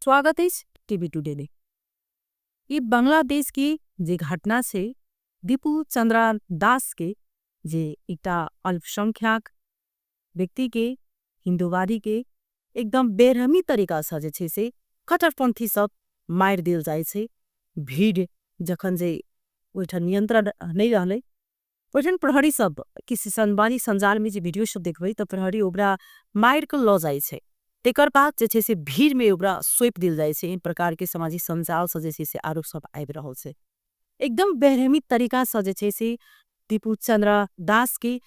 स्वागत है TV today ने। ये बांग्लादेश की जे घटना से दीपू चंद्रा दास के जे इटा अल्पसंख्यक व्यक्ति के हिंदूवादी के एकदम बेरहमी तरीका से कट्टरपंथी सब मार दिल जाए छे। भीड़ जखन जे ओठन नियंत्रण नहीं रहले ओठन प्रहरी सब किसी संवादी संजाल में जे वीडियो सब देखबै तो प्रहरी ओकरा मार के ल जाए छे। तेकर बाद जे छे से भीड़ में ओकरा सोप दिल जाए छे। इन प्रकार के सामाजिक संजाल से जे छे से आरोप सब आबि रहल छे। एकदम बेरहमी तरीका से जे छे से दीपू चंद्रा दास के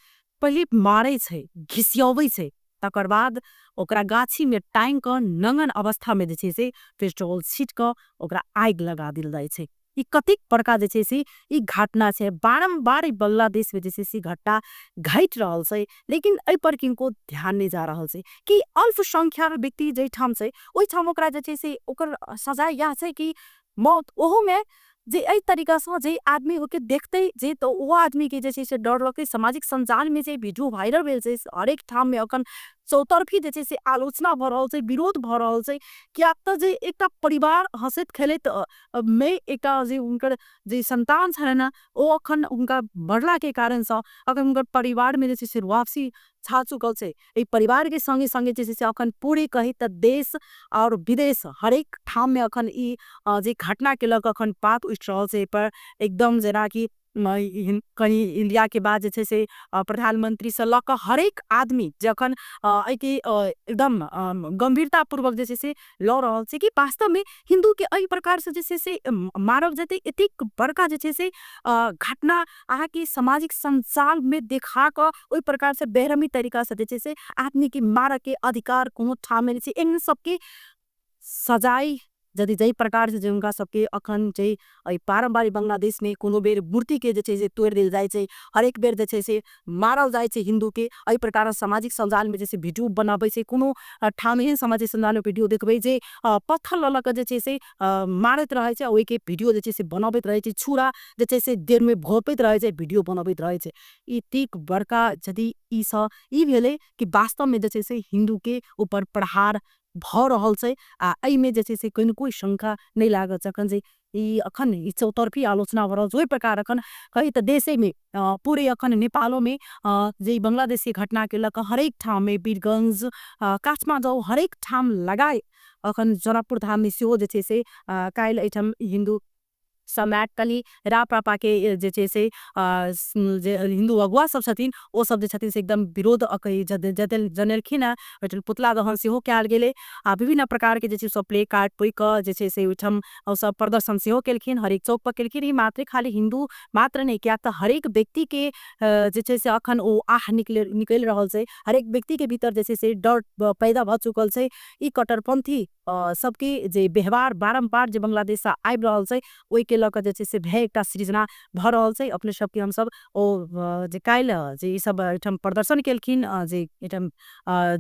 पहले मारे छे, घिसियावे छे, तकर बाद ओकरा गाछी में टांग क नंगन अवस्था में जे छे से पेट्रोल छीट क ओकरा आग लगा दिल जाए छे। ई कतिक प्रकार जे छे से ई घटना छे। बारंबार ई बांग्लादेश में जे छे से घटना घट रहल छे, लेकिन एहि पर किनको ध्यान नहीं जा रहल छे कि अल्पसंख्यक व्यक्ति जे ठाम छे ओहि ठाम ओकरा जे छे से ओकर सजा यह छे कि मौत। ओहो में जे एहि तरीका से जे आदमी होके देखते जे तो वो आदमी के जे छे से डर लगे। सामाजिक संजाल में जे वीडियो वायरल भेल छे, हरेक ठाम में अखन चौतरफी जे छे से आलोचना भ रहल छे, विरोध भ रहल छे। किया त जे एकटा परिवार हंसत खेलत में एकटा जे उनकर जे संतान छे ना ओ अखन उनका बढ़ला के कारण से अखन उनकर परिवार में जे छे से वापसी छा चुकल छे। ए परिवार के संगे संगे जे छे से अखन पूरी कही त देश और विदेश हरेक ठाम में अखन ई जे घटना के लग अखन बात उठ रहल छे। पर एकदम जना कि कहीं इंडिया के बाद जे छे से प्रधानमंत्री से लक हरेक आदमी जखन एके एकदम गंभीरता पूर्वक जे छे से ल रहल छे कि वास्तव में हिंदू के एहि प्रकार से जे छे से मारव जते एतिक बड़का जे छे से घटना अहाँ के सामाजिक संजाल में देखा क ओहि प्रकार से बेरहमी तरीका से जे छे से आदमी के मार के अधिकार कोनो ठाम में छे। इन सबके सजाई यदि जई प्रकार से उनका सबके अखन जे पारंपरिक बांग्लादेश में कोनो बेर मूर्ति के जे छे से तोड़ दिल जाए छे, हरेक बेर जे छे से मारल जाए छे हिंदू के। एहि प्रकार सामाजिक संजाल में जैसे वीडियो बनाबै छे, कोनो ठाम एहन सामाजिक संजाल में वीडियो देखबै जे पत्थर ललक जे छे से मारत रहे छे, ओहि के वीडियो जे छे से बनाबैत रहे छे, छुरा जे छे से देर में भोपैत रहे छे, वीडियो बनाबैत रहे छे। ई तीक बड़का यदि ई भेले कि वास्तव में जे छे से हिंदू के ऊपर प्रहार भ रहल छे आ एहि में जे छे से कोई शंका नहीं लागत। जखन जे ई अखन ई चौतरफी आलोचना भ रहल छै, ओहि प्रकार अखन कही त देशे में पूरे अखन नेपालों में जे बांग्लादेश की घटना के लक हरेक ठाम में वीरगंज काठमाडौँ हरेक ठाम लगाए अखन जनकपुर धाम में सेहो जे छे से काइल एठम हिंदू समाट कली रापापा के जे छे से जे हिंदू अगुआ सब छथिन ओ सब जे छथिन से एकदम विरोध अकई जनेलखिन। ओठन पुतला दहन सेहो कयल गेले आ विभिन्न प्रकार के जे छे सब प्ले कार्ड पुई क जे छे से ओठम ओ सब प्रदर्शन सेहो केलखिन, हरेक चौक पर केलखिन। ई मात्र खाली हिंदू मात्र नहीं किया त हरेक व्यक्ति के जे छे से अखन ओ आह निकल रहल छे। हरेक व्यक्ति के भीतर जे छे से डर पैदा भ चुकल छे। ई कट्टरपंथी सबके जे व्यवहार बारंबार जे बांग्लादेश से आबि रहल छे ओहि के लक जे छे से भय एकटा सृजना भ रहल छे। अपने सबके हम सब ओ जे काइल जे ई सब एठम प्रदर्शन केलखिन जे एठम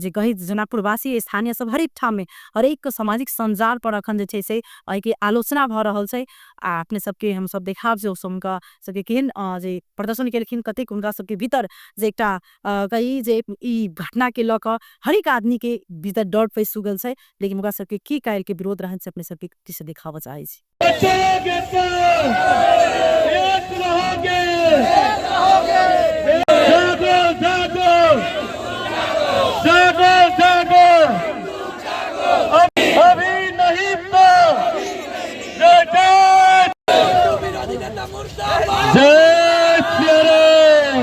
जे कही जनकपुर वासी स्थानीय सब हरेक ठाम में हरेक सामाजिक संजाल पर अखन जे छे से एहि के आलोचना भ रहल छे। आ अपने सबके हम सब देखाब जे उनका सबके केहन जे प्रदर्शन केलखिन, कतेक उनका सबके भीतर जे एकटा कही जे ई घटना के लक हरेक आदमी के भीतर डर पैस सुगल छे। लेकिन उनका सबके की काइल के विरोध रहन से अपने सबके किसे दिखावा चाहे छी। अभी नहीं तो जय श्री राम।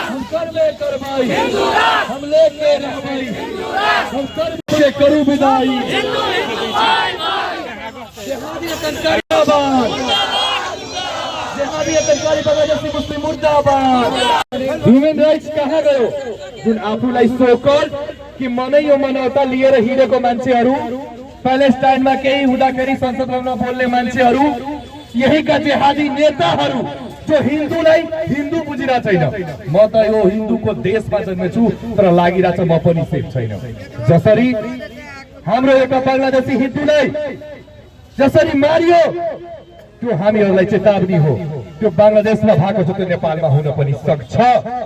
हम कर भाई, हम लेके भाई, हम कर करूं विदाई। जहादी आतंकवादी बांग्लादेशी मुस्लिम मुर्दाबाद। ह्यूमन राइट्स कहाँ गयो जुन आफूलाई सोकर कि मनै यो मनौता लिएर हिँडेको मान्छेहरू, प्यालेस्टाइनमा केही हुँदाखेरि संसद भवनमा बोल्ने मान्छेहरू, यही का जेहादी नेताहरू जो हिन्दूलाई हिन्दू बुझिरा छैन। म त यो हिन्दूको देशमा जन्मेछु तर लागिरहेछ म पनि सेफ छैन। जसरी हाम्रो एउटा बांग्लादेशी हिन्दूलाई जसरी मारियो त्यो हामीहरूलाई चेतावनी हो। त्यो बांग्लादेशमा भएको छ त्यो नेपालमा हुन पनि सक्छ।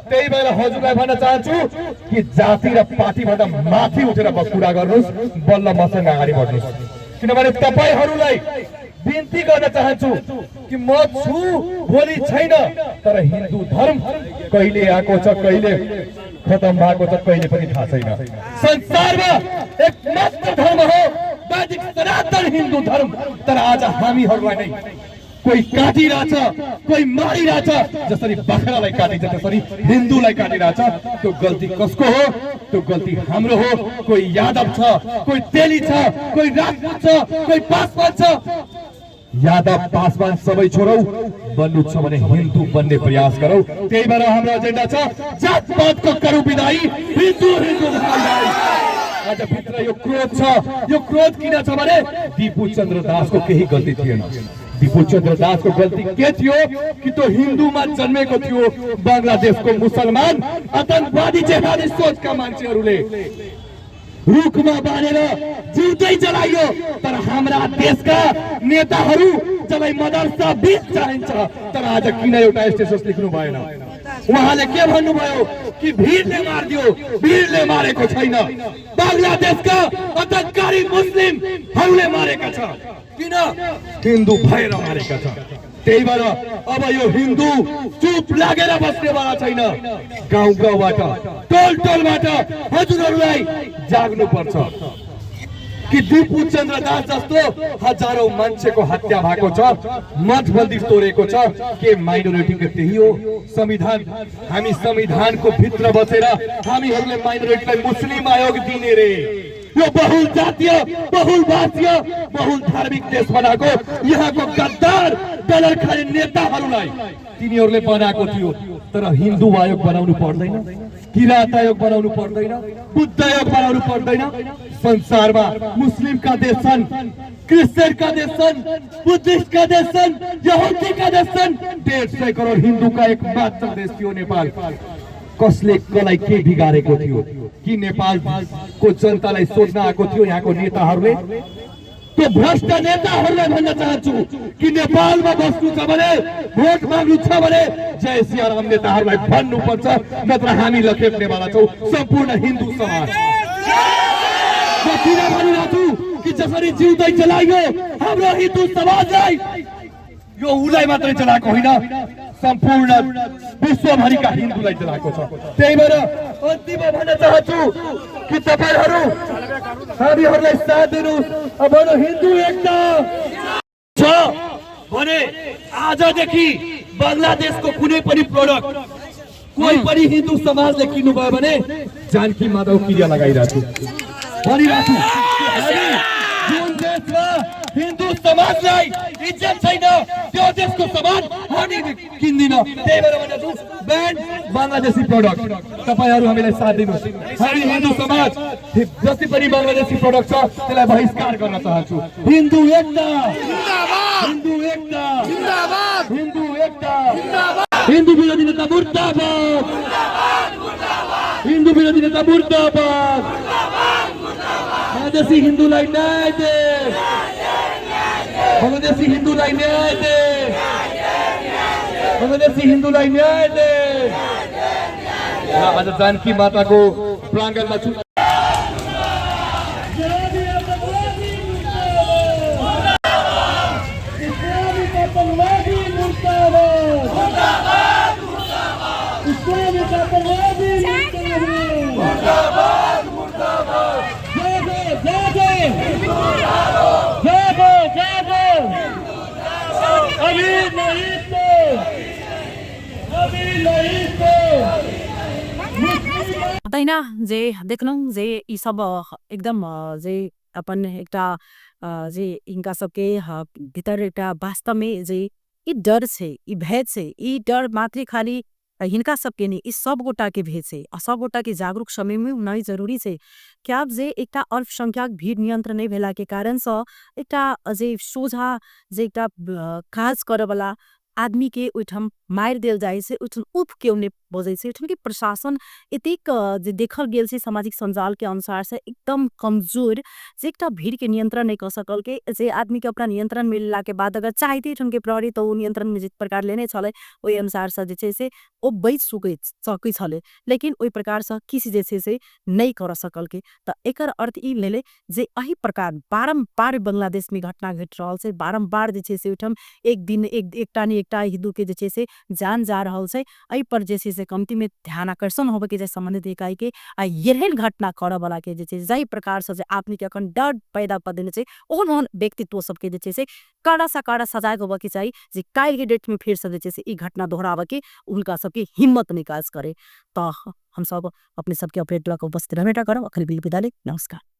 त्यही भएर हजुरलाई भन्न चाहन्छु कि जाति र पार्टीभन्दा माथि उठेर कुरा गर्नुस्, बल्ल मसँग अगाडि बढ्नुस्। किनभने तपाईहरुलाई बिन्ती गर्न चाहन्छु कि म छु भोलि छैन, तर हिन्दू धर्म कहिले आएको छ, कहिले खतम भएको छ, कहिले पनि थाहा छैन। संसारमा एकमात्र धर्म हो वैदिक सनातन हिन्दू धर्म। तर आज हामीहरुलाई नै कोही काटिरहेछ, कोही मारिरहेछ। जसरी बाख्रालाई काटिन्छ त्यसरी हिन्दूलाई काटिरहेछ। त्यो गल्ती कसको हो? त्यो गल्ती हाम्रो हो। कोही यादव छ, कोही तेली छ, कोही राजपूत छ, कोही पासवान छ। यादव पासवान सबै छोडौ, बन्नु छ भने हिन्दू बन्ने प्रयास गरौ। त्यही भएर हाम्रो एजेन्डा छ जातपातको करू विदाई, हिन्दू हिन्दू भाइ। आज भित्र यो क्रोध छ। यो क्रोध किन छ भने दीपू चन्द्र दासको केही गल्ती थिएन। दीपू चन्द्र दासको गल्ती के थियो कि त्यो हिन्दूमा जन्मेको थियो। बंगलादेशको मुसलमान आतंकवादी जेहादी सोचका मान्छेहरूले रुखमा बाँधेर जिउँदै जलाइयो। तर हाम्रा देशका नेताहरू जसलाई मदरसा बीच चाहिन्छ, तर आज किन एउटा स्टेटस लेख्नु भएन? उहाँले के भन्नुभयो कि भिडले मारिदियो। भिडले मारेको छैन, बंगलादेशका आतंककारी मुस्लिमहरूले मारेका छ। किन? हिन्दू भएर मारेका छ। त्यही भएर अब यो हिन्दू चुप लागेर बस्नेवाला छैन। गाउँ गाउँबाट, टोल टोलबाट हजुरहरूलाई जाग्नु पर्छ कि दीपू चन्द्र दास जस्तो हजारौं मान्छेको हत्या भएको छ, मठबन्दी तोडेको छ। के माइनोरिटीको त्यही हो संविधान? हामी संविधानको भित्र बसेर हामीहरूले माइनोरिटीलाई मुस्लिम आयोग दिने रे? यो बहुल जातीय, बहुल भाषीय, बहुल धार्मिक देश बनाएको यहाँको गद्दार डलर खाने नेताहरूलाई तिनीहरूले बनाएको थियो। तर हिन्दू आयोग बनाउनु पर्दैन, किरात आयोग बनाउनु पर्दैन, बुद्ध आयोग बनाउनु पर्दैन। संसारमा मुस्लिमका देश छन्, क्रिश्चियनका देश छन्, बुद्धिस्टका देश छन्, यहुदीका देश छन्। 150 करोड हिन्दूका एक मात्र देश थियो नेपाल। कसले कसलाई के बिगारेको थियो कि नेपालको जनतालाई सोध्न आएको थियो यहाँको नेताहरूले? त्यो भ्रष्ट नेताहरूलाई भन्न चाहन्छु कि नेपालमा बस्नु छ भने, भोट माग्नु छ भने जय सियाराम नेताहरूलाई भन्नुपर्छ, नत्र हामी लखेट्नेवाला छौँ सम्पूर्ण हिन्दू समाज। म किन भनिरहेको छु कि जसरी जिउँदै जलाइयो हाम्रो हिन्दू समाजलाई, यो उसलाई मात्रै जलाएको होइन, सम्पूर्ण विश्वभरिका हिन्दूलाई जलाएको छ। त्यही भएर अन्तिममा भन्न चाहन्छु कि तपाईहरू हामीहरूलाई साथ दिनुहोस्। अब हिन्दू एकता छ भने आजदेखि बंगलादेशको कुनै पनि प्रोडक्ट कोही पनि हिन्दू समाजले किन्नुभयो भने जानकी माधव क्रिया लगाइरहेको छु भनिरहेको छु। जुन देशमा हिन्दू समाजलाई इज्जत छैन त्यो देशको सामान हामी किन्दिन। त्यही भएर भन्छु ब्यान बंगलादेशी प्रोडक्ट। तपाईहरू हामीलाई साथ दिनुहोस्। हामी हिन्दू समाज जति पनि बंगलादेशी प्रोडक्ट छ त्यसलाई बहिष्कार गर्न चाहन्छु। हिन्दू एकता जिन्दाबाद, हिन्दू एकता जिन्दाबाद, हिन्दू एकता जिन्दाबाद, हिन्दू विरोधी नेता मुर्दाबाद, हिन्दू विरोधी नेता मुर्दाबाद, बंगलादेशी हिन्दूलाई न्याय दे, बंगलादेशी हिन्दूलाई न्याय दे, बंगलादेशी हिन्दूलाई न्याय दे। आज जानकी माताको प्राङ्गणमा छु। तैना जे देखलौं जे ई सब एकदम जे अपन एकटा जे इनका सबके भीतर एकटा वास्तव में जे ई डर छे, ई भय छे, ई डर मात्र खाली हिनका सबके नहीं, ई सब गोटा के भय छे। सब गोटा के जागरूक समय में होना जरूरी छे। क्या जे एकटा अल्पसंख्यक भीड़ नियंत्रण नहीं भेला के कारण से एकटा जे सोझा जे एकटा काज करे वाला आदमी के ओइठम मार देल जाए से ओइठन उफ के उन्हें बजे से ओइठन के प्रशासन एतेक जे देखल गेल से सामाजिक संजाल के अनुसार से एकदम कमजोर जे एकटा भीड़ के नियंत्रण नहीं कर सकल के जे आदमी के अपना नियंत्रण में लेला के बाद अगर चाहते ओइठन के प्रहरी तो नियंत्रण में जिस प्रकार लेने छले ओइ अनुसार से जे छै से ओ बैच सकै छले लेकिन ओइ प्रकार से किसी जे छै से नहीं कर सकल के त एकर अर्थ ई लेले जे एही प्रकार बारम्बार बांग्लादेश में घटना घट रहल छै बारम्बार जे छै से ओइठम एक दिन एकटा ने एकटा हिंदू के जे छै से जान जा रहल छै एहि पर जे छै से कमती में ध्यान आकर्षण होबे के जे संबंधित इकाई के आ एहन घटना करे वाला के जे छै जाहि प्रकार से जे आदमी के अखन डर पैदा कर देने छै ओहन व्यक्तित्व सबके जे छै से कड़ा सा कड़ा सजाए होबे के चाहिए जे काल के डेट में फिर से जे छै से ई घटना दोहरावे के उनका सबके हिम्मत निकास करे तो हम सब अपने सबके अपडेट ला के उपस्थित रहने करब अखिल बिल विदा ले नमस्कार।